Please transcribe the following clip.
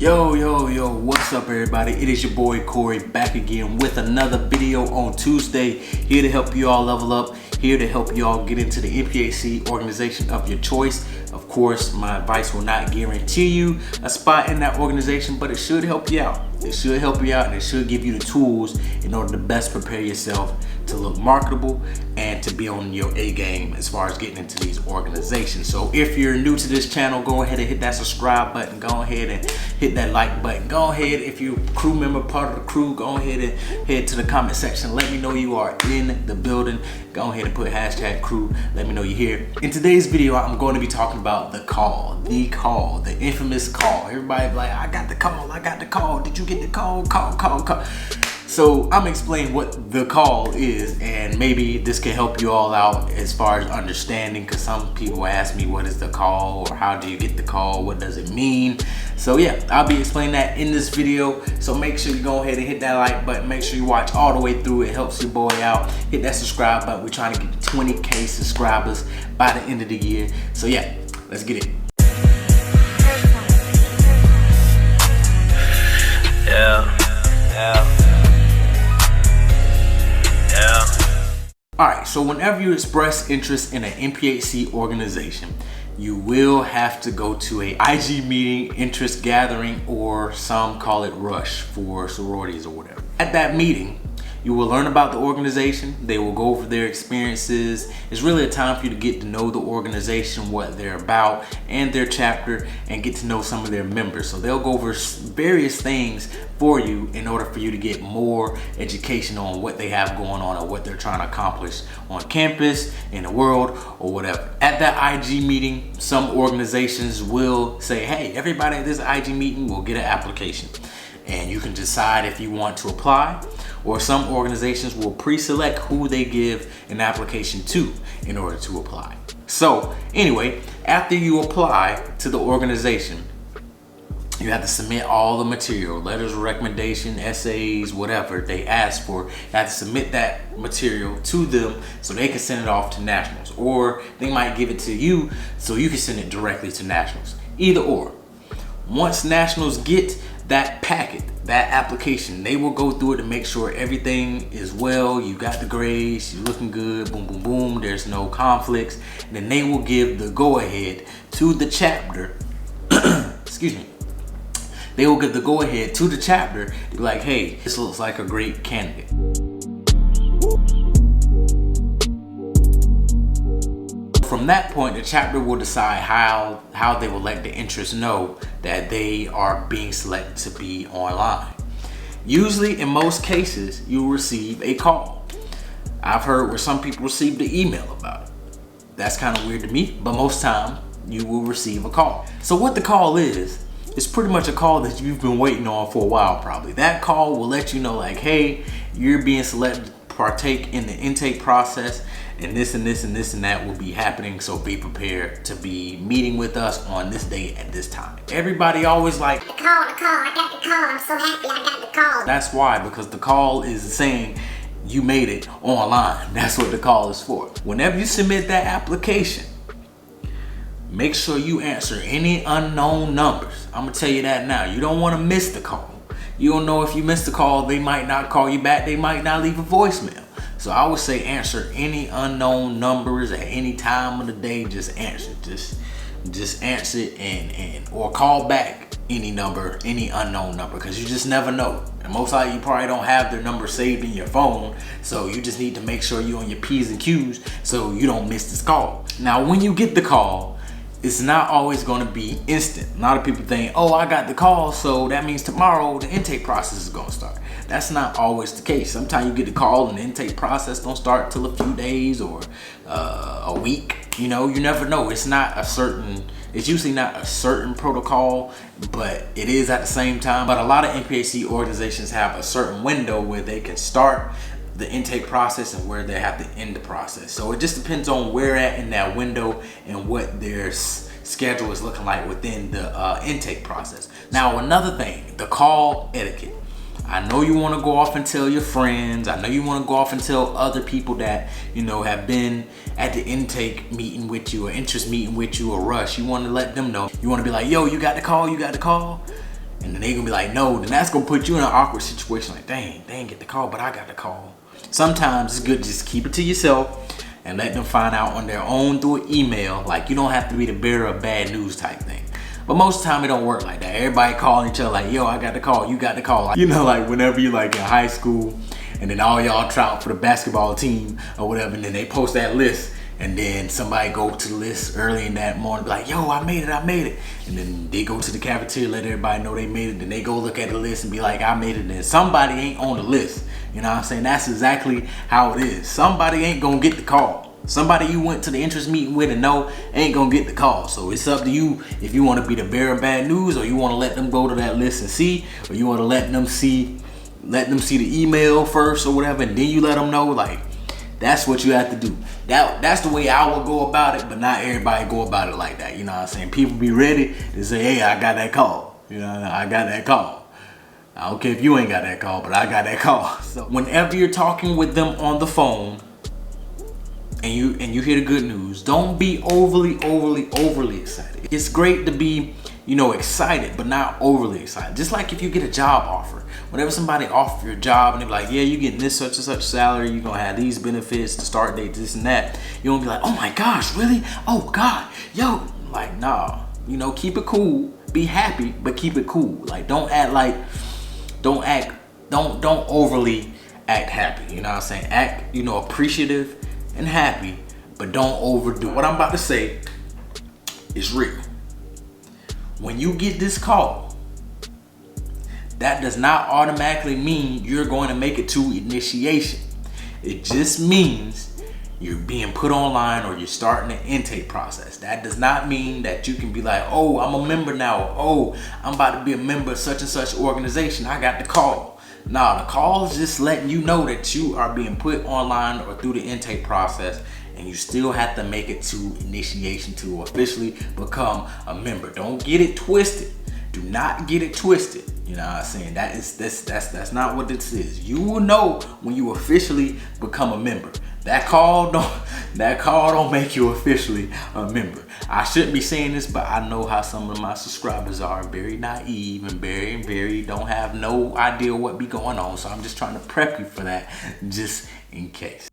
Yo, what's up everybody? It is your boy Corey back again with another video on Tuesday, here to help you all level up, here to help you all get into the Nphc organization of your choice. Of course, my advice will not guarantee you a spot in that organization, but it should help you out. It should help you out and it should give you the tools in order to best prepare yourself to look marketable and to be on your A game as far as getting into these organizations. So if you're new to this channel, go ahead and hit that subscribe button, go ahead and hit that like button, go ahead, if you're a crew member, part of the crew, go ahead and head to the comment section, let me know you are in the building, go ahead and put hashtag crew, let me know you're here. In today's video, I'm going to be talking about the call, the infamous call. Everybody be like, I got the call, did you get the call? Call. So I'm explaining what the call is, and maybe this can help you all out as far as understanding, because some people ask me, what is the call, or how do you get the call, what does it mean? So yeah, I'll be explaining that in this video. So make sure you go ahead and hit that like button, make sure you watch all the way through, it helps your boy out. Hit that subscribe button, we're trying to get 20K subscribers by the end of the year. So yeah, let's get it. Yeah. Alright, so whenever you express interest in an Nphc organization, you will have to go to a IG meeting, interest gathering, or some call it rush for sororities or whatever. At that meeting, you will learn about the organization, they will go over their experiences. It's really a time for you to get to know the organization, what they're about, and their chapter, and get to know some of their members. So they'll go over various things for you in order for you to get more education on what they have going on or what they're trying to accomplish on campus, in the world, or whatever. At that IG meeting, some organizations will say, hey, everybody at this IG meeting will get an application. And you can decide if you want to apply, or some organizations will pre-select who they give an application to in order to apply. So anyway, after you apply to the organization, you have to submit all the material, letters of recommendation, essays, whatever they ask for. You have to submit that material to them so they can send it off to nationals, or they might give it to you so you can send it directly to nationals. Either or. Once nationals get that packet, that application, they will go through it to make sure everything is well, you got the grades, you're looking good, boom, boom, boom, there's no conflicts. And then they will give the go-ahead to the chapter, excuse me, they will give the go-ahead to the chapter to be like, hey, this looks like a great candidate. From that point, the chapter will decide how they will let the interest know that they are being selected to be online. Usually, in most cases, you'll receive a call. I've heard where some people receive the email about it. That's kind of weird to me, but most time you will receive a call. So what the call is, it's pretty much a call that you've been waiting on for a while probably. That call will let you know like, hey, you're being selected to partake in the intake process, and this and this and this and that will be happening, so be prepared to be meeting with us on this date at this time. Everybody always like, the call, I got the call, I'm so happy I got the call. That's why, because the call is saying you made it online. That's what the call is for. Whenever you submit that application, make sure you answer any unknown numbers. I'm gonna tell you that now. You don't want to miss the call. You don't know if you missed the call, they might not call you back, they might not leave a voicemail. So I would say answer any unknown numbers at any time of the day. Just answer, just answer and or call back any number, any unknown number, because you just never know. And most likely you probably don't have their number saved in your phone, so you just need to make sure you're on your P's and Q's so you don't miss this call. Now, when you get the call, it's not always going to be instant. A lot of people think, oh, I got the call, so that means tomorrow the intake process is going to start. That's not always the case. Sometimes you get the call and the intake process don't start till a few days or a week. You know, you never know. It's usually not a certain protocol, but it is at the same time. But a lot of Nphc organizations have a certain window where they can start the intake process and where they have to end the process. So it just depends on where at in that window and what their schedule is looking like within the intake process. Now, another thing, the call etiquette. I know you want to go off and tell your friends. I know you want to go off and tell other people that, you know, have been at the intake meeting with you or interest meeting with you or rush. You want to let them know. You want to be like, yo, you got the call, you got the call. And and then they gonna be like, no, then that's gonna put you in an awkward situation. Like, dang, they didn't get the call, but I got the call. Sometimes it's good to just keep it to yourself and let them find out on their own through an email. Like, you don't have to be the bearer of bad news type thing. But most of the time it don't work like that. Everybody calling each other like, yo, I got the call, you got the call. You know, like whenever you like in high school and then all y'all try out for the basketball team or whatever, and then they post that list, and then somebody go to the list early in that morning, be like, yo, I made it. And then they go to the cafeteria, let everybody know they made it. Then they go look at the list and be like, I made it. And then somebody ain't on the list. You know what I'm saying? That's exactly how it is. Somebody ain't gonna get the call. Somebody you went to the interest meeting with and know ain't gonna get the call. So it's up to you if you want to be the bearer of bad news, or you want to let them go to that list and see, or you want to let them see the email first or whatever, and then you let them know. Like, that's what you have to do. That's the way I would go about it, but not everybody go about it like that. You know what I'm saying? People be ready to say, hey, I got that call. You know, I got that call. I don't care if you ain't got that call, but I got that call. So whenever you're talking with them on the phone, and you hear the good news, don't be overly excited. It's great to be, you know, excited, but not overly excited. Just like if you get a job offer. Whenever somebody offers you a job and they're like, yeah, you getting this such and such salary, you're gonna have these benefits, the start date, this and that. You won't be like, oh my gosh, really? Oh God, yo, like, nah. You know, keep it cool, be happy, but keep it cool. Like, don't overly act happy. You know what I'm saying? Act, you know, appreciative and happy, but don't overdo it. What I'm about to say is real. When you get this call, that does not automatically mean you're going to make it to initiation. It just means you're being put online or you're starting the intake process. That does not mean that you can be like, oh, I'm a member now. Oh, I'm about to be a member of such and such organization. I got the call. Nah, the call is just letting you know that you are being put online or through the intake process, and you still have to make it to initiation to officially become a member. Don't get it twisted. Do not get it twisted. You know what I'm saying? That's not what this is. You will know when you officially become a member. That call don't make you officially a member. I shouldn't be saying this, but I know how some of my subscribers are very naive and very don't have no idea what be going on. So I'm just trying to prep you for that, just in case.